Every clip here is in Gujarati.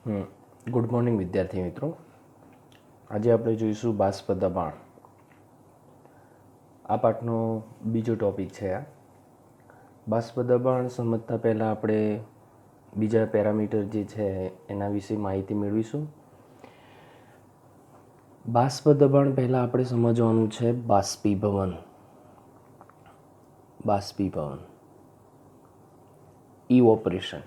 ગુડ મોર્નિંગ વિદ્યાર્થી મિત્રો. આજે આપણે જોઈશું બાષ્પ દબાણ. આ પાઠનો બીજો ટૉપિક છે. આ બાષ્પ દબાણ સમજતા પહેલાં આપણે બીજા પેરામીટર જે છે એના વિશે માહિતી મેળવીશું. બાષ્પ દબાણ પહેલાં આપણે સમજવાનું છે બાષ્પીભવન. બાષ્પીભવન ઇવોપરેશન.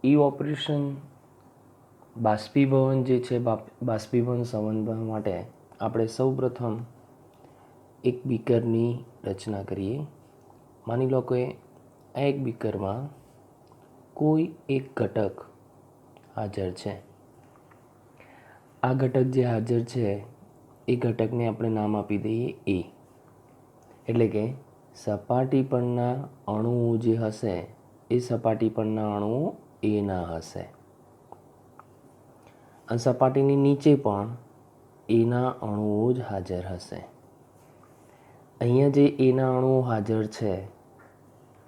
ઇવોપરેશન બાષ્પીભવન જે છે, બાષ્પીભવન સમજવા માટે આપણે સૌપ્રથમ એક બીકરની રચના કરીએ. માની લો કે આ એક બીકરમાં કોઈ એક ઘટક હાજર છે. આ ઘટક જે હાજર છે એ ઘટકને આપણે નામ આપી દઈએ એ. એટલે કે સપાટી પરના અણુઓ જે હશે એ સપાટી પરના અણુઓ એના હશે. અને સપાટીની નીચે પણ એના અણુઓ જ હાજર હશે. અહીંયા જે એના અણુઓ હાજર છે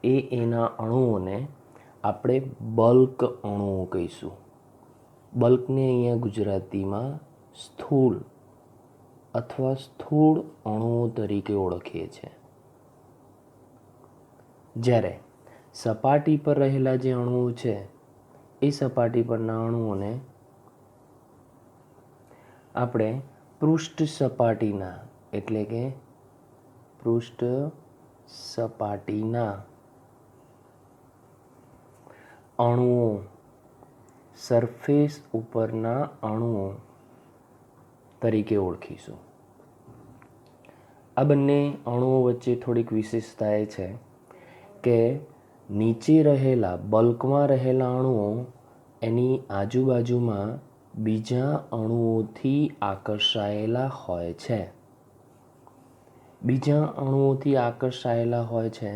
એ એના અણુઓને આપણે બલ્ક અણુઓ કહીશું. બલ્કને અહીંયા ગુજરાતીમાં સ્થૂળ અથવા સ્થૂળ અણુઓ તરીકે ઓળખીએ છીએ. જ્યારે સપાટી પર રહેલા જે અણુઓ છે એ સપાટી પરના અણુઓને આપણે પૃષ્ઠ સપાટીના એટલે કે પૃષ્ઠ સપાટીના અણુઓ, સરફેસ ઉપરના અણુઓ તરીકે ઓળખીશું. આ બંને અણુઓ વચ્ચે થોડીક વિશેષતા એ છે કે નીચે રહેલા બલ્કમાં રહેલા અણુઓ એની આજુબાજુમાં બીજા અણુઓથી આકર્ષાયેલા હોય છે. બીજા અણુઓથી આકર્ષાયેલા હોય છે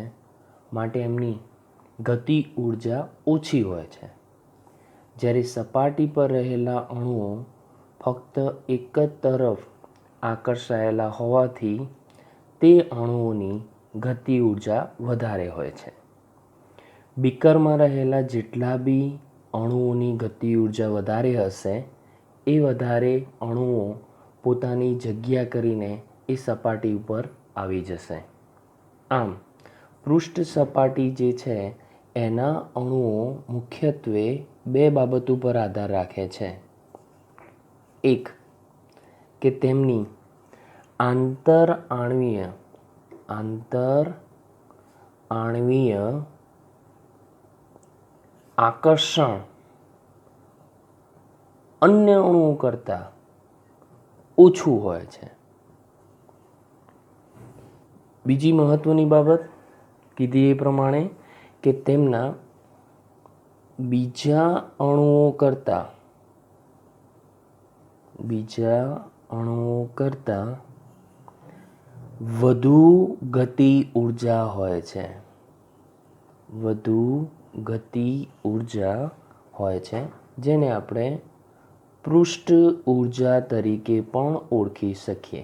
માટે એમની ગતિ ઉર્જા ઓછી હોય છે. જ્યારે સપાટી પર રહેલા અણુઓ ફક્ત એક જ તરફ આકર્ષાયેલા હોવાથી તે અણુઓની ગતિ ઉર્જા વધારે હોય છે. બીકરમાં રહેલા જેટલા બી અણુઓની ગતિ ઉર્જા વધારે હશે એ વધારે અણુઓ પોતાની જગ્યા કરીને એ સપાટી ઉપર આવી જશે. આમ પૃષ્ઠ સપાટી જે છે એના અણુઓ મુખ્યત્વે બે બાબત ઉપર આધાર રાખે છે. એક કે તેમની આંતરઆણ્વીય આકર્ષણ અન્ય અણુઓ કરતાં ઓછું હોય છે. બીજી મહત્વની બાબત કીધી એ પ્રમાણે કે તેમના બીજા અણુઓ કરતાં વધુ ગતિ ઉર્જા હોય છે. જેને આપણે પૃષ્ઠ ઉર્જા તરીકે પણ ઓળખી શકીએ.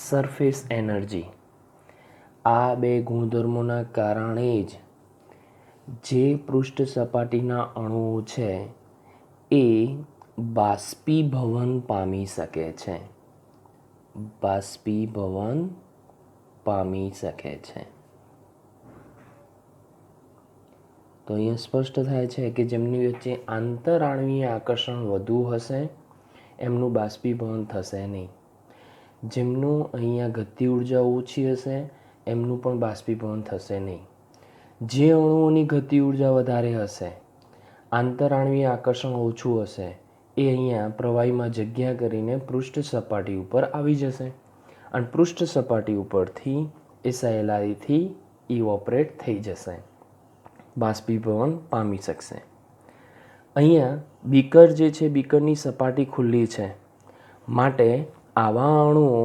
Surface energy. આ બે ગુણધર્મોના કારણે જ જે પૃષ્ઠ સપાટીના અણુઓ છે એ બાષ્પીભવન પામી શકે છે. તો અહીંયા સ્પષ્ટ થાય છે કે જેમની વચ્ચે આંતરઆણ્વીય આકર્ષણ વધુ હશે એમનું બાષ્પીભવન થશે નહીં. જેમનું અહીંયા ગતિ ઉર્જા ઓછી હશે એમનું પણ બાષ્પીભવન થશે નહીં. જે અણુઓની ગતિ ઉર્જા વધારે હશે, આંતરઆણ્વીય આકર્ષણ ઓછું હશે, એ અહીંયા પ્રવાહીમાં જગ્યા કરીને પૃષ્ઠ સપાટી ઉપર આવી જશે અને પૃષ્ઠ સપાટી ઉપરથી એ સહેલાઈથી ઇવોપરેટ થઈ જશે, બાષ્પીભવન પામી શકશે. અહીંયા બીકર જે છે, બીકરની સપાટી ખુલ્લી છે માટે આવા અણુઓ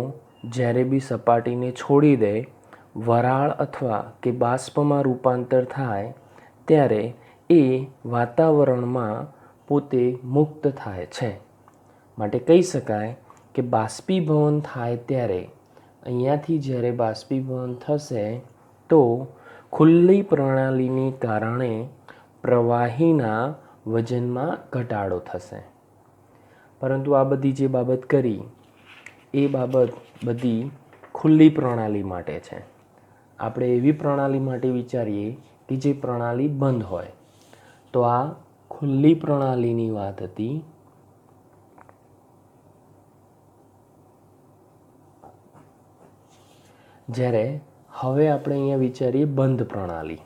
જ્યારે બી સપાટીને છોડી દે, વરાળ અથવા કે બાષ્પમાં રૂપાંતર થાય ત્યારે એ વાતાવરણમાં પોતે મુક્ત થાય છે. માટે કહી શકાય કે બાષ્પીભવન થાય ત્યારે અહીંયાથી જ્યારે બાષ્પીભવન થશે તો ખુલ્લી પ્રણાલીને કારણે પ્રવાહીના વજનમાં ઘટાડો થશે. પરંતુ આ બધી જે બાબત કરી એ બાબત બધી ખુલ્લી પ્રણાલી માટે છે. આપણે એવી પ્રણાલી માટે વિચારીએ કે જે પ્રણાલી બંધ હોય, તો આ ખુલ્લી પ્રણાલીની વાત હતી. જ્યારે હવે આપણે અહીંયા વિચારીએ બંધ પ્રણાલી,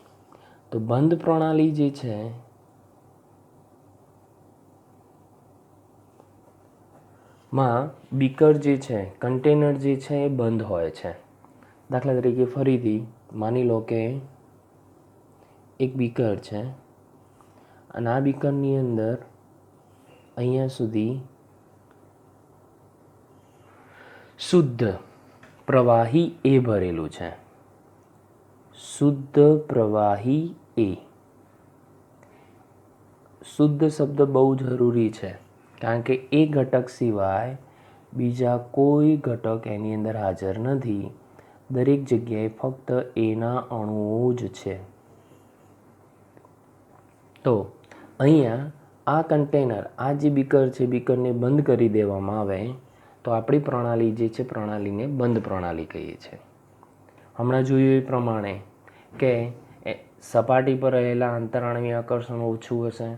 તો બંધ પ્રણાલી જે છે માં બીકર જે છે, કન્ટેનર જે છે એ બંધ હોય છે. દાખલા તરીકે ફરીથી માની લો કે એક બીકર છે અને આ બીકરની અંદર અહીંયા સુધી શુદ્ધ પ્રવાહી એ ભરેલું છે. શુદ્ધ પ્રવાહી એ. શુદ્ધ શબ્દ બહુ જરૂરી છે, કારણ કે એ ઘટક સિવાય બીજા કોઈ ઘટક એની અંદર હાજર નથી. દરેક જગ્યાએ ફક્ત એના અણુઓ જ છે. તો અહીંયા આ કન્ટેનર, આ જે બીકર છે, બીકરને બંધ કરી દેવામાં આવે તો આપણી પ્રણાલી જે છે પ્રણાલીને બંધ પ્રણાલી કહીએ છીએ. હમણાં જોયું એ પ્રમાણે કે સપાટી પર રહેલા આંતરાણવીય આકર્ષણ ઓછું હશે,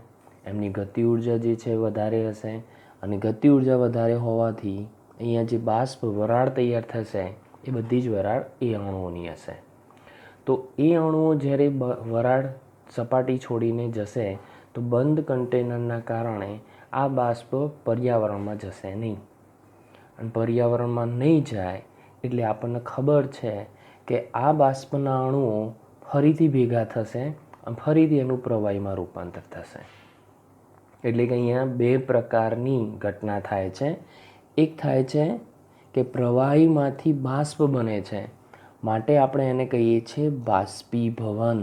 એમની ગતિ ઉર્જા જે છે વધારે હશે, અને ગતિ ઉર્જા વધારે હોવાથી અહીંયા જે બાષ્પ વરાળ તૈયાર થશે એ બધી જ વરાળ એ અણુઓની હશે. તો એ અણુઓ જ્યારે વરાળ સપાટી છોડીને જશે તો બંધ કન્ટેનરના કારણે આ બાષ્પ પર્યાવરણમાં જશે નહીં. અને પર્યાવરણમાં નહીં જાય એટલે આપણને ખબર છે કે આ બાષ્પના અણુઓ ફરીથી ભેગા થશે અને ફરીથી એનું પ્રવાહીમાં રૂપાંતર થશે. એટલે કે અહીંયા બે પ્રકારની ઘટના થાય છે. એક થાય છે કે પ્રવાહીમાંથી બાષ્પ બને છે, માટે આપણે એને કહીએ છીએ બાષ્પીભવન.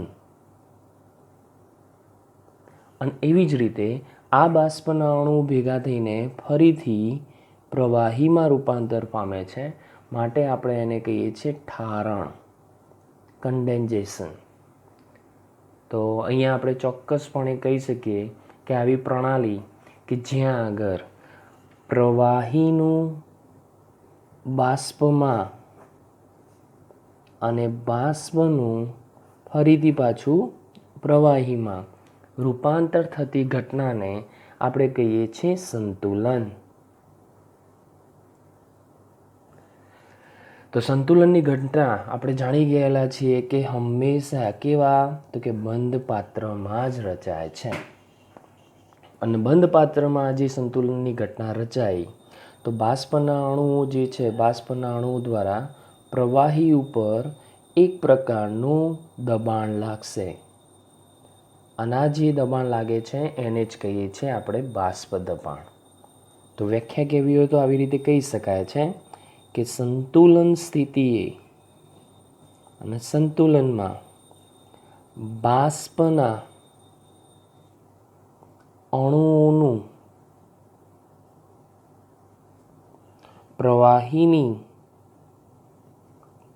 અને એવી જ રીતે આ બાષ્પના અણુ ભેગા થઈને ફરીથી પ્રવાહીમાં રૂપાંતર પામે છે, માટે આપણે એને કહીએ છીએ ઠારણ, કન્ડેન્સેશન. તો અહીંયા આપણે ચોક્કસપણે કહી શકીએ કે આવી પ્રણાલી કે જ્યાં આગળ પ્રવાહીનું બાષ્પમાં અને બાષ્પનું ફરીથી પાછું પ્રવાહીમાં રૂપાંતર થતી ઘટનાને આપણે કહીએ છીએ સંતુલન. તો સંતુલનની ઘટના આપણે જાણી ગયેલા છીએ કે હંમેશા કેવા, તો કે બંધ પાત્રમાં જ રચાય છે. અને બંધ પાત્રમાં જે સંતુલનની ઘટના રચાઈ તો બાષ્પના અણુઓ જે છે, બાષ્પના અણુઓ દ્વારા પ્રવાહી ઉપર એક પ્રકારનું દબાણ લાગશે. અને આ જે દબાણ લાગે છે એને જ કહીએ છીએ આપણે બાષ્પ દબાણ. તો વ્યાખ્યા કેવી હોય તો આવી રીતે કહી શકાય છે કે સંતુલન સ્થિતિએ અને સંતુલનમાં બાષ્પના અણુઓનું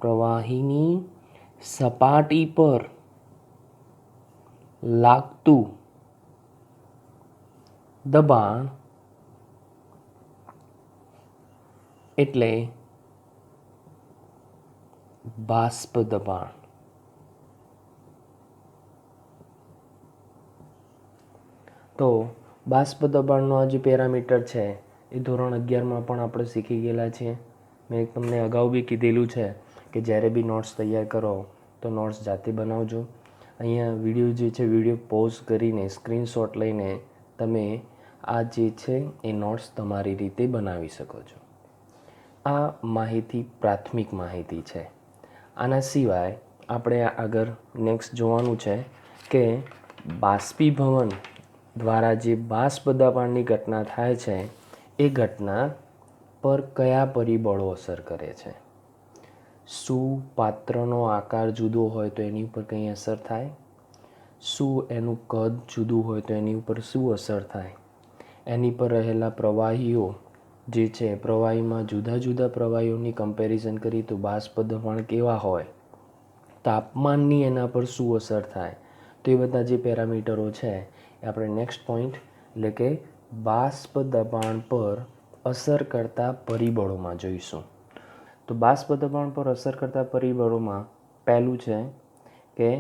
પ્રવાહીની સપાટી પર લાગતું દબાણ એટલે બાષ્પ દબાણ. તો બાષ્પ દબાણનો આ જે પેરામીટર છે એ ધોરણ 11માં પણ આપણે શીખી ગયેલા છીએ. મેં તમને અગાઉ બી કીધેલું છે કે જ્યારે બી નોટ્સ તૈયાર કરો તો નોટ્સ જાતે બનાવજો. અહીંયા વિડીયો જે છે, વિડીયો પોઝ કરીને સ્ક્રીનશોટ લઈને તમે આ જે છે એ નોટ્સ તમારી રીતે બનાવી શકો છો. આ માહિતી પ્રાથમિક માહિતી છે. આના સિવાય આપણે આગળ નેક્સ્ટ જોવાનું છે કે બાષ્પીભવન દ્વારા જે બાષ્પ દબાણની ઘટના થાય છે એ ઘટના પર કયા પરિબળો અસર કરે છે. શું પાત્રનો આકાર જુદો હોય તો એની ઉપર કંઈ અસર થાય? શું એનું કદ જુદું હોય તો એની ઉપર શું અસર થાય? એની પર રહેલા પ્રવાહીઓ જે છે પ્રવાહીમાં જુદા જુદા પ્રવાહીઓની કમ્પેરિઝન કરી તો બાષ્પ દબાણ કેવા હોય, તાપમાનની એના પર શું અસર થાય, તો એ બધા જે પેરામીટરો છે એ આપણે નેક્સ્ટ પોઈન્ટ એટલે કે બાષ્પ દબાણ પર અસર કરતા પરિબળોમાં જોઈશું. તો બાષ્પ દબાણ પર અસર કરતા પરિબળોમાં પહેલું છે કે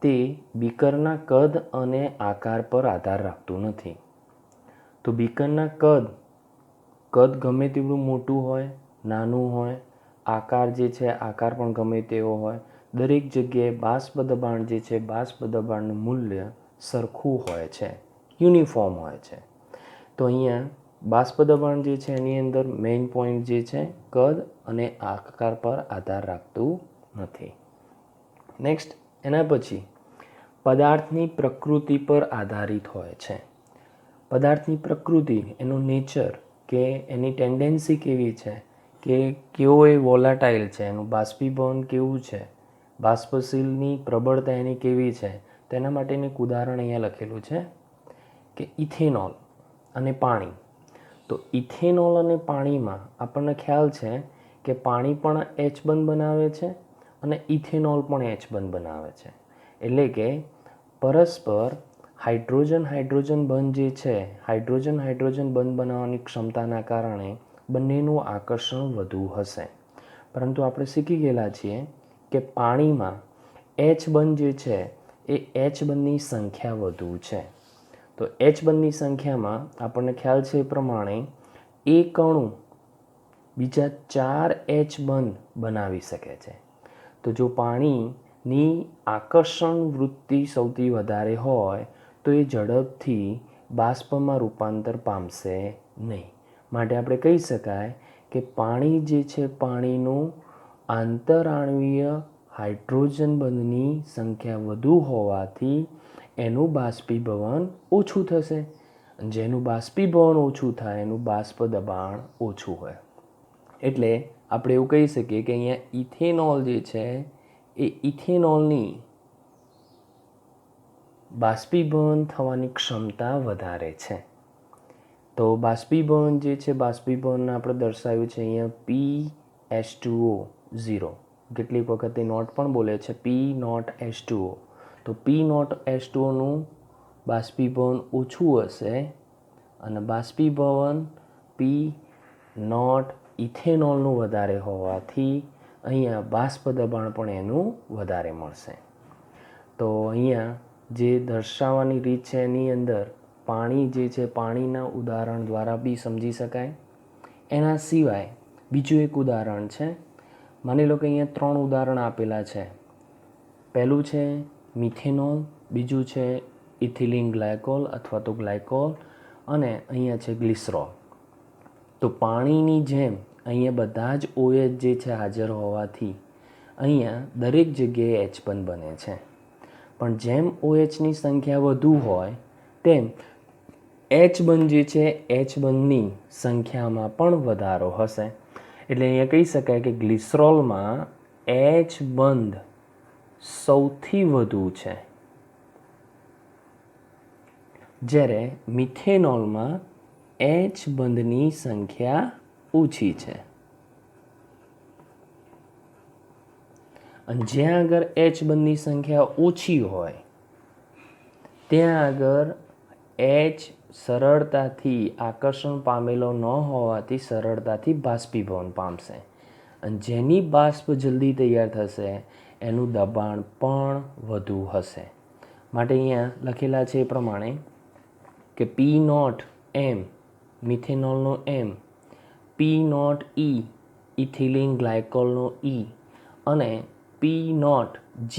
તે બીકરના કદ અને આકાર પર આધાર રાખતું નથી. તો બીકરના કદ ગમે તેટલું મોટું હોય, નાનું હોય, આકાર જે છે આકાર પણ ગમે તેવો હોય, દરેક જગ્યાએ બાષ્પ દબાણ જે છે બાષ્પ દબાણનું મૂલ્ય સરખું હોય છે, યુનિફોર્મ હોય છે. તો અહીંયા બાષ્પ દબાણ જે છે એની અંદર મેઇન પોઈન્ટ જે છે કદ અને આકાર પર આધાર રાખતું નથી. નેક્સ્ટ એના પછી પદાર્થની પ્રકૃતિ પર આધારિત હોય છે. પદાર્થની પ્રકૃતિ, એનું નેચર કે એની ટેન્ડન્સી કેવી છે, કે કેવો એ વોલાટાઇલ છે, એનું બાષ્પીભવન કેવું છે, બાષ્પશીલની પ્રબળતા એની કેવી છે, તેના માટેનું એક ઉદાહરણ અહીંયા લખેલું છે કે ઇથેનોલ અને પાણી. તો ઇથેનોલ અને પાણીમાં આપણને ખ્યાલ છે કે પાણી પણ એચ બંધ બનાવે છે અને ઇથેનોલ પણ એચ બંધ બનાવે છે. એટલે કે પરસ્પર હાઇડ્રોજન બંધ જે છે, હાઇડ્રોજન બંધ બનાવવાની ક્ષમતાના કારણે બંનેનું આકર્ષણ વધુ હશે. પરંતુ આપણે શીખી ગયેલા છીએ કે પાણીમાં એચ બંધ જે છે એ એચ બંધની સંખ્યા વધુ છે. તો એચ બંધની સંખ્યામાં આપણને ખ્યાલ છે એ પ્રમાણે એક અણુ બીજા 4 એચ બંધ બનાવી શકે છે. તો જો પાણીની આકર્ષણ વૃત્તિ સૌથી વધારે હોય તો એ ઝડપથી બાષ્પમાં રૂપાંતર પામશે નહીં. માટે આપણે કહી શકાય કે પાણી જે છે, પાણીનું આંતરાણવીય હાઇડ્રોજન બંધની સંખ્યા વધુ હોવાથી એનું બાષ્પીભવન ઓછું થશે. જેનું બાષ્પીભવન ઓછું થાય એનું બાષ્પ દબાણ ઓછું હોય. એટલે આપણે એવું કહી શકીએ કે અહીંયા ઇથેનોલ જે છે એ ઇથેનોલની બાષ્પીભવન થવાની ક્ષમતા વધારે છે. તો બાષ્પીભવન જે છે, બાષ્પીભવન આપણે દર્શાવ્યું છે અહીંયા P(H2O) 0. કેટલીક વખત એ નોટ પણ બોલે છે P(H2O). તો P(H2O)નું બાષ્પીભવન ઓછું હશે અને બાષ્પીભવન P() ઇથેનોલનું વધારે હોવાથી અહીંયા બાષ્પ દબાણ પણ એનું વધારે મળશે. તો અહીંયા જે દર્શાવવાની રીત છે એની અંદર પાણી જે છે પાણીના ઉદાહરણ દ્વારા બી સમજી શકાય. એના સિવાય બીજું એક ઉદાહરણ છે. માની લો કે અહીંયા 3 ઉદાહરણ આપેલા છે. પહેલું છે મિથેનોલ, બીજું છે ઇથિલિન ગ્લાયકોલ અથવા તો ગ્લાયકોલ અને અહીંયા છે ગ્લિસરોલ. તો પાણીની જેમ અહીંયા બધા જ OH જે છે હાજર હોવાથી અહીંયા દરેક જગ્યાએ એચ બંધ બને છે. પણ જેમ OHની સંખ્યા વધુ હોય તેમ એચ બંધ જે છે એચ બંધની સંખ્યામાં પણ વધારો હશે. એટલે અહીંયા કહી શકાય કે ગ્લિસરોલમાં એચ બંધ સૌથી વધુ છે, જ્યારે મિથેનોલમાં એચ બંધની સંખ્યા ઓછી છે. અને જ્યાં આગળ એચ બંધની સંખ્યા ઓછી હોય ત્યાં આગળ એચ સરળતાથી આકર્ષણ પામેલો ન હોવાથી સરળતાથી બાષ્પીભવન પામશે. અને જેની બાષ્પ જલ્દી તૈયાર થશે એનું દબાણ પણ વધુ હશે. માટે અહીંયા લખેલા છે એ પ્રમાણે કે P(M) મિથેનોલનો M, P(E) ઇથિલિન ગ્લાયકોલનો E અને P(G)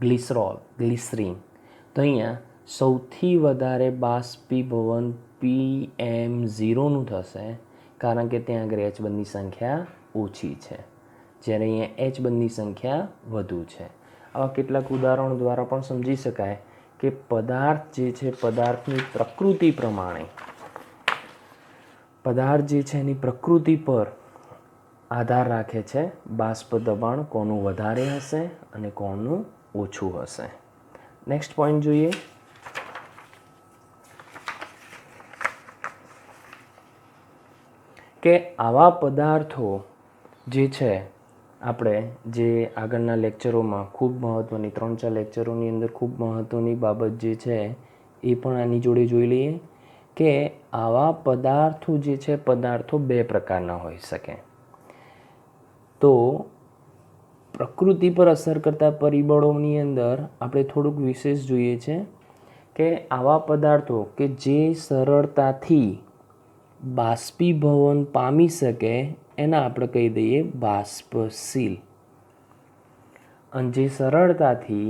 ગ્લિસરીન. તો અહીંયા સૌથી વધારે બાષ્પીભવન PM0નું થશે કારણ કે ત્યાં આગળ એચ બંધની સંખ્યા ઓછી છે, જ્યારે અહીંયા એચ બંધની સંખ્યા વધુ છે. આવા કેટલાક ઉદાહરણો દ્વારા પણ સમજી શકાય કે પદાર્થ જે છે પદાર્થની પ્રકૃતિ પ્રમાણે પદાર્થ જે છે એની પ્રકૃતિ પર આધાર રાખે છે બાષ્પ દબાણ કોનું વધારે હશે અને કોનું ઓછું હશે. નેક્સ્ટ પોઈન્ટ જોઈએ. કે આવા પદાર્થો જે છે આપણે જે આગળના લેક્ચરોમાં ખૂબ મહત્ત્વની 3-4 લેક્ચરોની અંદર ખૂબ મહત્ત્વની બાબત જે છે એ પણ આની જોડે જોઈ લઈએ કે આવા પદાર્થો જે છે પદાર્થો બે પ્રકારના હોઈ શકે. તો પ્રકૃતિ પર અસર કરતા પરિબળોની અંદર આપણે થોડુંક વિશેષ જોઈએ છે કે આવા પદાર્થો કે જે સરળતાથી બાષ્પીભવન પામી શકે એના આપણે કહી દઈએ બાષ્પશીલ, અને જે સરળતાથી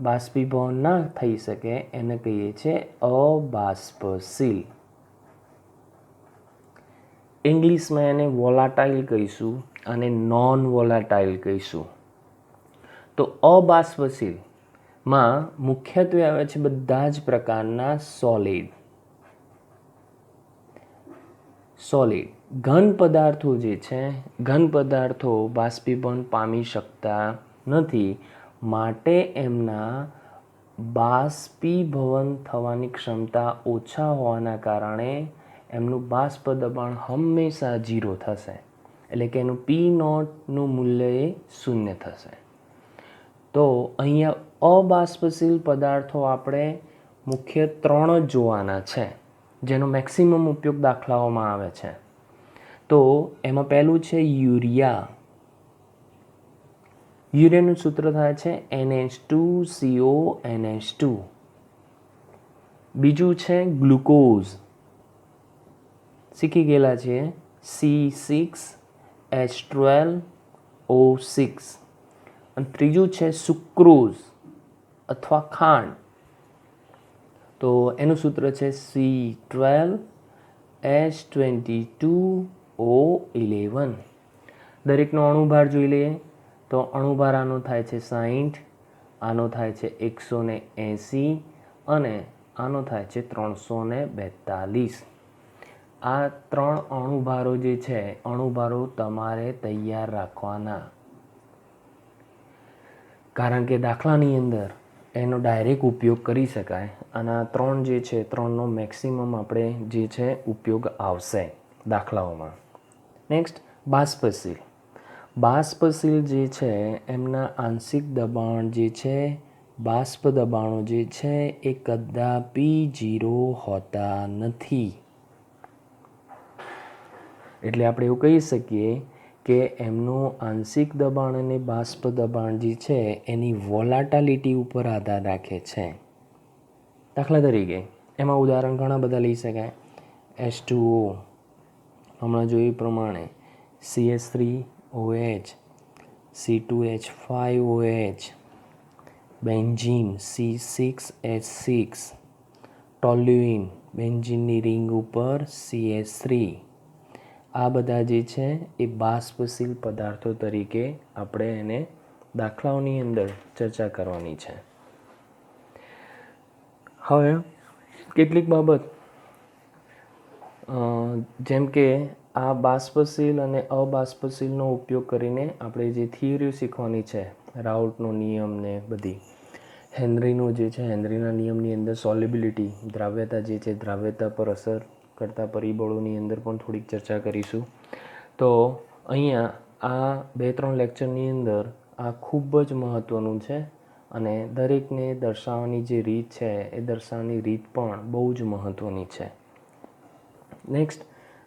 બાષ્પીભવન ના થઈ શકે એને કહીએ છીએ અબાષ્પશીલ. ઇંગ્લિશમાં એને વોલાટાઇલ કહીશું અને નોન વોલાટાઇલ કહીશું. તો અબાષ્પશીલમાં મુખ્યત્વે આવે છે બધા જ પ્રકારના સોલિડ ઘન પદાર્થો જે છે, ઘન પદાર્થો બાષ્પીભવન પામી શકતા નથી, માટે એમના બાષ્પીભવન થવાની ક્ષમતા ઓછા હોવાના કારણે એમનું બાષ્પ દબાણ હંમેશા 0 થશે, એટલે કે એનું P0નું મૂલ્ય એ 0 થશે. તો અહીંયા અબાષ્પશીલ પદાર્થો આપણે મુખ્ય 3 જ જોવાના છે જેનો મેક્સિમમ ઉપયોગ દાખલાઓમાં આવે છે. તો એમાં પહેલું છે યુરિયા. યુરિયાનું સૂત્ર થાય છે NH2CONH2. બીજું છે ગ્લુકોઝ, શીખી ગયેલા છે C6H12O6. અને ત્રીજું છે સુક્રોઝ અથવા ખાંડ, તો એનું સૂત્ર છે C12H22O11. દરેકનો અણુભાર જોઈ લઈએ તો અણુભાર આનો થાય છે 60, આનો થાય છે 180 અને આનો થાય છે 342. આ 3 અણુભારો જે છે અણુભારો તમારે તૈયાર રાખવાના, કારણ કે દાખલાની અંદર એનો ડાયરેક્ટ ઉપયોગ કરી શકાય અને આ 3 જે છે 3નો મેક્સિમમ આપણે જે છે ઉપયોગ આવશે દાખલાઓમાં. નેક્સ્ટ બાષ્પશીલ. બાષ્પશીલ જે છે એમના આંશિક દબાણ જે છે, બાષ્પ દબાણો જે છે એ કદાપી 0 હોતા નથી. એટલે આપણે એવું કહી શકીએ કે એમનું આંશિક દબાણ અને બાષ્પ દબાણ જે છે એની વોલાટાલિટી ઉપર આધાર રાખે છે. દાખલા તરીકે એમાં ઉદાહરણ ઘણા બધા લઈ શકાય. H2O, હમણાં જોયું પ્રમાણે CH3OH, C2H5OH, benzene C6H6, toluene બેન્ઝીનની ring ઉપર CH3. આ બધા જે છે એ બાષ્પશીલ પદાર્થો તરીકે આપણે એને દાખલાઓની અંદર ચર્ચા કરવાની છે. હવે કેટલીક બાબત જેમ કે આ બાષ્પશીલ અને અબાષ્પશીલનો ઉપયોગ કરીને આપણે જે થિયરીઓ શીખવાની છે, રાઉલ્ટનો નિયમ ને બધી, હેનરીનો જે છે હેનરીના નિયમની અંદર સોલ્યુબિલિટી, દ્રાવ્યતા જે છે દ્રાવ્યતા પર અસર કરતા પરિબળોની અંદર પણ થોડીક ચર્ચા કરીશું. તો અહીંયા આ 2-3 લેક્ચરની અંદર આ ખૂબ જ મહત્ત્વનું છે અને દરેકને દર્શાવવાની જે રીત છે એ દર્શાવવાની રીત પણ બહુ જ મહત્ત્વની છે. નેક્સ્ટ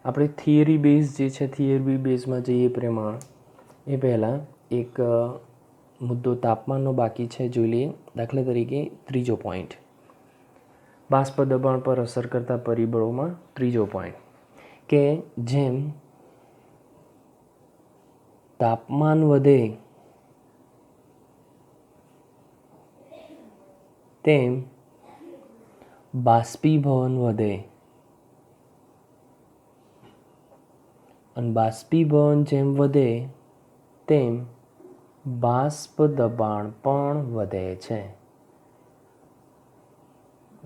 આપણે થિયરી બેઝ જે છે, થિયરી બેઝમાં જઈએ પ્રમાણ એ પહેલાં એક મુદ્દો તાપમાનનો બાકી છે, જોઈ લઈએ. દાખલા તરીકે ત્રીજો પોઈન્ટ, બાષ્પ દબાણ પર અસર કરતા પરિબળોમાં ત્રીજો પોઈન્ટ કે જેમ તાપમાન વધે તેમ બાષ્પીભવન વધે અને બાષ્પીભવન જેમ વધે તેમ બાષ્પ દબાણ પણ વધે છે.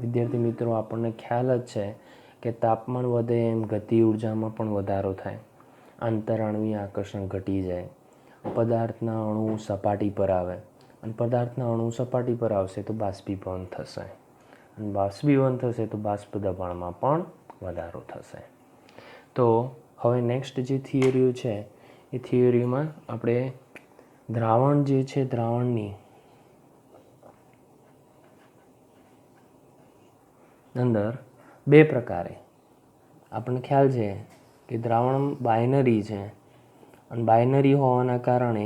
વિદ્યાર્થી મિત્રો, આપણને ખ્યાલ જ છે કે તાપમાન વધે એમ ગતિ ઉર્જામાં પણ વધારો થાય, આંતરાણુવીય આકર્ષણ ઘટી જાય, પદાર્થના અણુ સપાટી પર આવે અને પદાર્થના અણુ સપાટી પર આવશે તો બાષ્પીભવન થશે અને બાષ્પીભવન થશે તો બાષ્પ દબાણમાં પણ વધારો થશે. તો હવે નેક્સ્ટ જે થિયરીઓ છે એ થિયરીમાં આપણે દ્રાવણ જે છે દ્રાવણની અંદર બે પ્રકારે આપણને ખ્યાલ છે કે દ્રાવણ બાઇનરી છે અને બાઇનરી હોવાના કારણે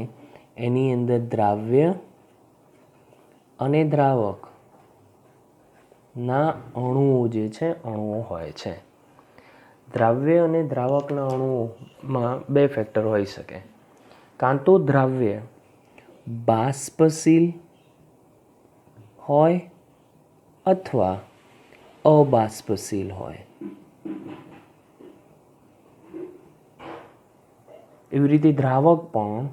એની અંદર દ્રાવ્ય અને દ્રાવકના અણુઓ જે છે અણુઓ હોય છે. દ્રાવ્ય અને દ્રાવકના અણુઓમાં બે ફેક્ટર હોઈ શકે. કાં તો દ્રાવ્ય બાષ્પશીલ હોય અથવા અબાષ્પશીલ હોય. એવી રીતે દ્રાવક પણ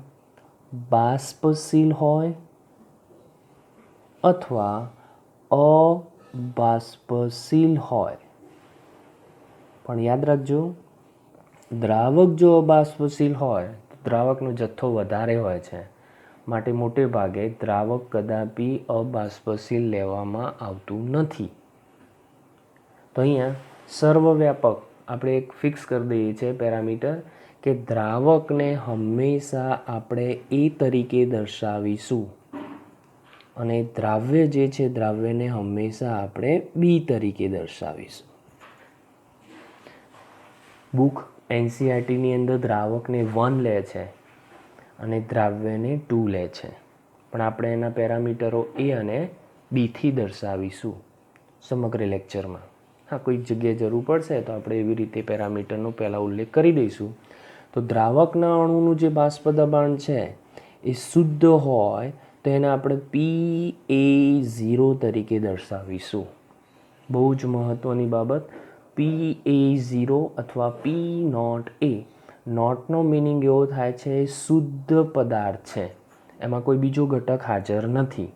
બાષ્પશીલ હોય અથવા અબાષ્પશીલ હોય. પણ યાદ રાખજો, દ્રાવક જો અબાષ્પશીલ હોય તો દ્રાવકનો જથ્થો વધારે હોય છે, માટે મોટે ભાગે દ્રાવક કદાપી અબાષ્પશીલ લેવામાં આવતું નથી. તો અહીંયા સર્વવ્યાપક આપણે એક ફિક્સ કરી દઈએ છીએ પેરામીટર કે દ્રાવકને હંમેશા આપણે એ તરીકે દર્શાવીશું અને દ્રાવ્ય જે છે દ્રાવ્યને હંમેશા આપણે બી તરીકે દર્શાવીશું. બુક એનસીઈઆરટીની અંદર દ્રાવકને 1 લે છે અને દ્રાવ્યને 2 લે છે, પણ આપણે એના પેરામીટરો એ અને બીથી દર્શાવીશું સમગ્ર લેક્ચરમાં. હા, કોઈક જગ્યાએ જરૂર પડશે તો આપણે એવી રીતે પેરામીટરનો પહેલાં ઉલ્લેખ કરી દઈશું. તો દ્રાવકના અણુનું જે બાષ્પ દબાણ છે એ શુદ્ધ હોય તો એને આપણે PaO તરીકે દર્શાવીશું. બહુ જ મહત્ત્વની બાબત, PaO અથવા P0A. નોટનો મિનિંગ એવો થાય છે શુદ્ધ પદાર્થ છે, એમાં કોઈ બીજો ઘટક હાજર નથી.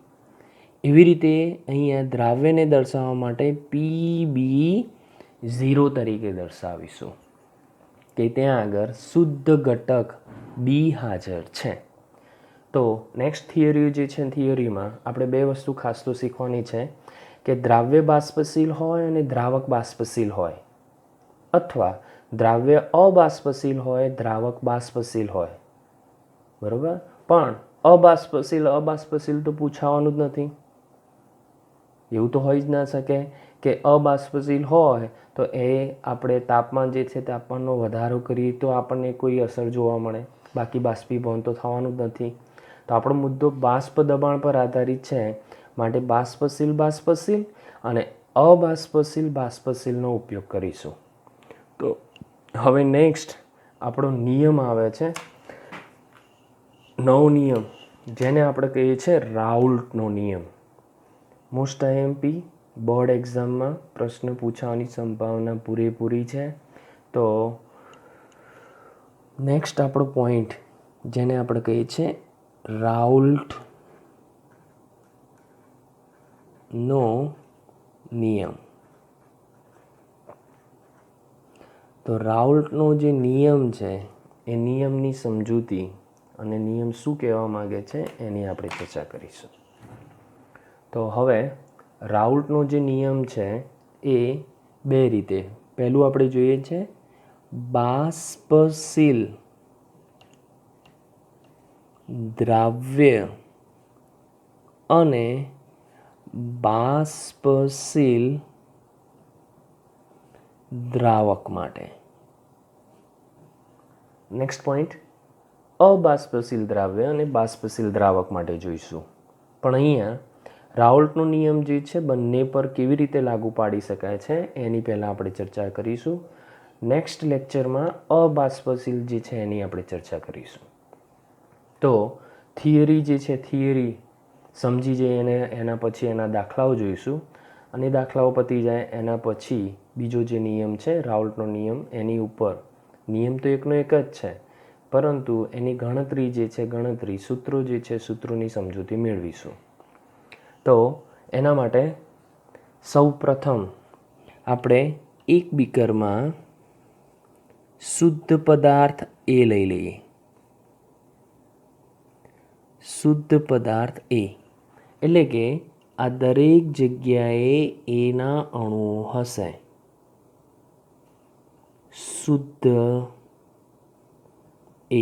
એવી રીતે અહીંયા દ્રાવ્યને દર્શાવવા માટે PbO તરીકે દર્શાવીશું કે ત્યાં આગળ શુદ્ધ ઘટક બી હાજર છે. તો નેક્સ્ટ થિયરી જે છે થિયરીમાં આપણે બે વસ્તુ ખાસ તો શીખવાની છે કે દ્રાવ્ય બાષ્પશીલ હોય અને દ્રાવક બાષ્પશીલ હોય, અથવા દ્રાવ્ય અબાષ્પશીલ હોય દ્રાવક બાષ્પશીલ હોય. બરાબર, પણ અબાષ્પશીલ તો પૂછાવાનું જ નથી. એવું તો હોઈ જ ના શકે કે અબાષ્પશીલ હોય તો એ આપણે તાપમાન જે છે તાપમાનનો વધારો કરીએ તો આપણને કોઈ અસર જોવા મળે, બાકી બાષ્પીભવન તો થવાનું જ નથી. તો આપણો મુદ્દો બાષ્પ દબાણ પર આધારિત છે, માટે બાષ્પશીલ અને અબાષ્પશીલનો ઉપયોગ કરીશું. તો હવે નેક્સ્ટ આપણો નિયમ આવે છે, નવો નિયમ, જેને આપણે કહીએ છીએ રાઉલ્ટનો નિયમ. મોસ્ટ આઈએમપી બોર્ડ એક્ઝામમાં પ્રશ્ન પૂછવાની સંભાવના પૂરેપૂરી છે. તો નેક્સ્ટ આપણો પોઈન્ટ જેને આપણે કહીએ છીએ રાઉલ્ટનો નિયમ. તો રાઉલ્ટનો જે નિયમ છે એ નિયમની સમજૂતી અને નિયમ શું કહેવા માગે છે એની આપણે ચર્ચા કરીશું. તો હવે રાઉલ્ટનો જે નિયમ છે એ બે રીતે, પહેલું આપણે જોઈએ છે બાષ્પશીલ દ્રાવ્ય અને બાષ્પશીલ દ્રાવક માટે. નેક્સ્ટ પોઈન્ટ અબાષ્પશીલ દ્રાવ્ય અને બાષ્પશીલ દ્રાવક માટે જોઈશું. પણ અહીંયા રાઉલ્ટનો નિયમ જે છે બંને પર કેવી રીતે લાગુ પાડી શકાય છે એની પહેલાં આપણે ચર્ચા કરીશું. નેક્સ્ટ લેક્ચરમાં અબાષ્પશીલ જે છે એની આપણે ચર્ચા કરીશું. તો થિયરી જે છે થિયરી સમજી જઈએ અને એના પછી એના દાખલાઓ જોઈશું, અને દાખલાઓ પતી જાય એના પછી બીજો જે નિયમ છે રાઉલ્ટનો નિયમ, એની ઉપર નિયમ તો એકનો એક જ છે, પરંતુ એની ગણતરી જે છે સૂત્રો જે છે સૂત્રોની સમજૂતી મેળવીશું. તો એના માટે સૌ પ્રથમ આપણે એક બીકરમાં શુદ્ધ પદાર્થ એ લઈ લઈએ. શુદ્ધ પદાર્થ એ એટલે કે આ દરેક જગ્યાએ એના અણુઓ હશે. શુદ્ધ એ.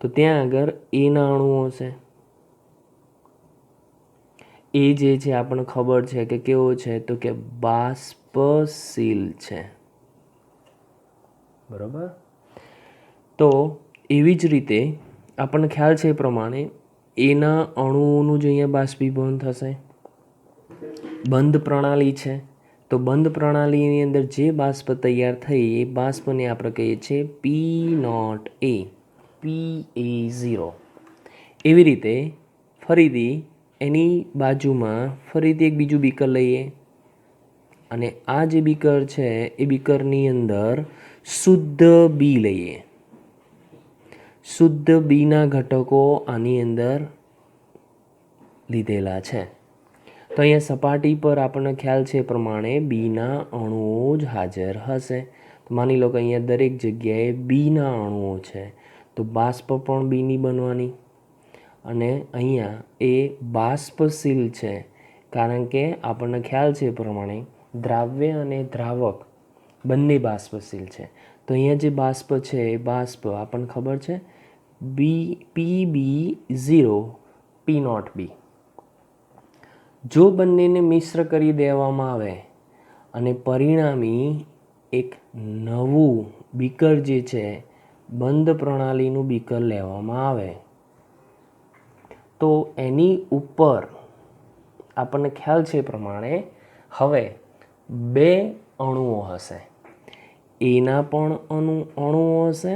તો ત્યાં આગળ એના અણુઓ હશે. એ જે છે આપણને ખબર છે કે કેવો છે, તો કે બાષ્પશીલ છે, બરાબર. તો એવી જ રીતે આપણને ખ્યાલ છે એ પ્રમાણે એના અણુઓનું જ અહીંયા બાષ્પીભવન થશે. બંધ પ્રણાલી છે, તો બંધ પ્રણાલીની અંદર જે બાષ્પ તૈયાર થઈ એ બાષ્પને આપણે કહીએ છીએ P0A, PA0. એવી રીતે ફરીથી એની બાજુમાં ફરીથી એક બીજું બીકર લઈએ અને આ જે બીકર છે એ બીકરની અંદર શુદ્ધ બી લઈએ. શુદ્ધ બીના ઘટકો આની અંદર લીધેલા છે. તો અહીંયા સપાટી પર આપણને ખ્યાલ છે એ પ્રમાણે બીના અણુઓ જ હાજર હશે. તો માની લો કે અહીંયા દરેક જગ્યાએ બીના અણુઓ છે, તો બાષ્પ પણ બીની બનવાની. અને અહીંયા એ બાષ્પશીલ છે, કારણ કે આપણને ખ્યાલ છે એ પ્રમાણે દ્રાવ્ય અને દ્રાવક બંને બાષ્પશીલ છે. તો અહીંયા જે બાષ્પ છે એ બાષ્પ આપણને ખબર છે PB0 P0B. જો બંનેને મિશ્ર કરી દેવામાં આવે અને પરિણામી એક નવું બીકર જે છે બંધ પ્રણાલીનું બીકર લેવામાં આવે, તો એની ઉપર આપણને ખ્યાલ છે એ પ્રમાણે હવે બે અણુઓ હશે. એના પણ અણુઓ હશે,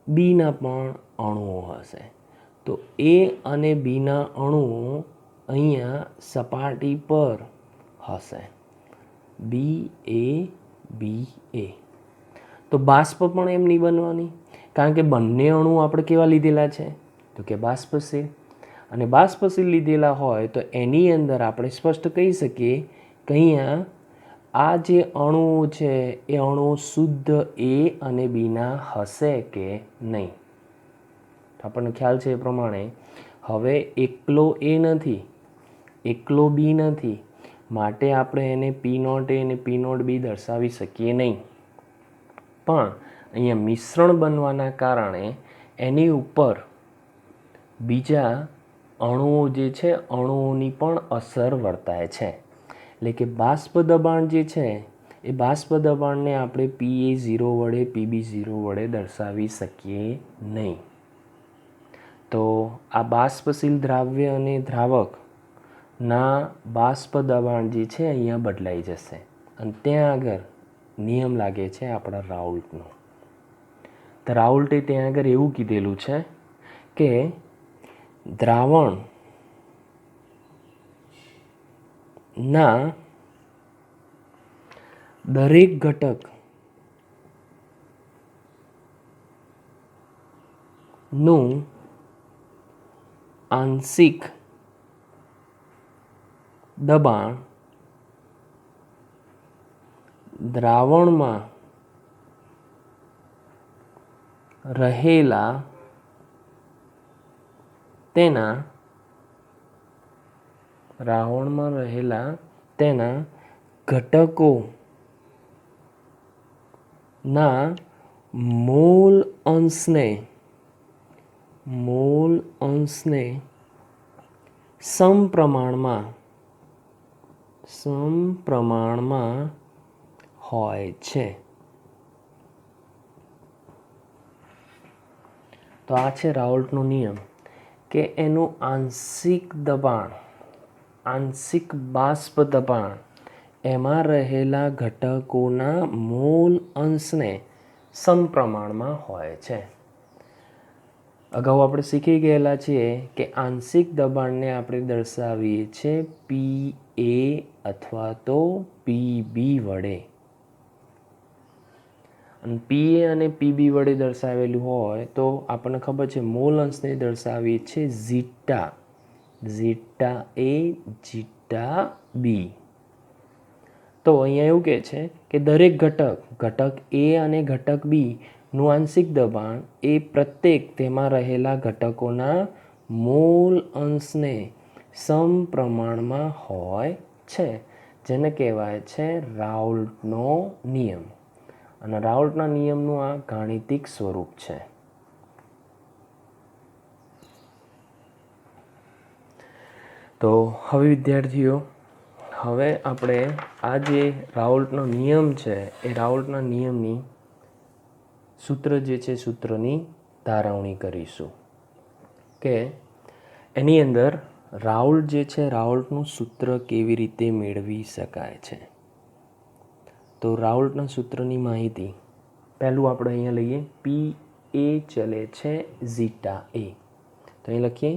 બીના પણ અણુઓ હશે. તો એ અને બીના અણુઓ અહીંયા સપાટી પર હશે, BA. તો બાષ્પ પણ એમ નહીં બનવાની, કારણ કે બંને અણુ આપણે કેવા લીધેલા છે, તો કે બાષ્પશીલ. અને બાષ્પશીલ લીધેલા હોય તો એની અંદર આપણે સ્પષ્ટ કહી શકીએ કે અહીંયા આ જે અણુઓ છે એ અણુઓ શુદ્ધ એ અને બીના હશે કે નહીં. આપણને ખ્યાલ છે એ પ્રમાણે હવે એકલો એ નથી, એકલો બી નથી, માટે આપણે એને P0A અને P0B દર્શાવી શકીએ નહીં. પણ અહીંયા મિશ્રણ બનવાના કારણે એની ઉપર બીજા અણુઓ જે છે અણુઓની પણ અસર વર્તાય છે. એટલે કે બાષ્પ દબાણ જે છે એ બાષ્પ દબાણને આપણે PA0 વડે PB0 વડે દર્શાવી શકીએ નહીં. તો આ બાષ્પશીલ દ્રાવ્ય અને દ્રાવકના બાષ્પ દબાણ જે છે અહીંયા બદલાઈ જશે. અને ત્યાં આગળ નિયમ લાગે છે આપણા રાઉલ્ટનો. તો રાઉલ્ટે ત્યાં આગળ એવું કીધેલું છે કે દ્રાવણ ના દરેક ઘટક નું આંશિક દબાણ દ્રાવણમાં રહેલા તેના ઘટકોના મોલ અંશને સમપ્રમાણમાં હોય છે. તો આ છે રાઉલ્ટનો નિયમ કે એનું આંશિક બાષ્પ દબાણ એમાં રહેલા ઘટકોના મોલ અંશને સમપ્રમાણમાં હોય છે. અગાઉ આપણે શીખી ગયેલા છીએ કે આંશિક દબાણને આપણે દર્શાવીએ છીએ PA અથવા તો PB વડે. અને PA અને PB વડે દર્શાવેલું હોય તો આપણને ખબર છે મોલ અંશને દર્શાવીએ છીએ ઝીટા A, ઝીટા B. તો અહીંયા એવું કહે છે કે દરેક ઘટક A અને ઘટક B નું આંશિક દબાણ એ પ્રત્યેક તેમાં રહેલા ઘટકોના મોલ અંશને સમપ્રમાણમાં હોય છે, જેને કહેવાય છે રાઉલ્ટનો નિયમ. અને રાઉલ્ટના નિયમનું આ ગાણિતિક સ્વરૂપ છે. તો હવે વિદ્યાર્થીઓ, હવે આપણે આ જે રાઉલ્ટનો નિયમ છે એ રાઉલ્ટના નિયમની સૂત્ર જે છે સૂત્રની તારવણી કરીશું કે એની અંદર રાઉલ્ટ જે છે રાઉલ્ટનું સૂત્ર કેવી રીતે મેળવી શકાય છે. તો રાઉલ્ટના સૂત્રની માહિતી પહેલું આપણે અહીંયા લઈએ. પી એ ચલે છે ઝીટા એ. તો અહીં લખીએ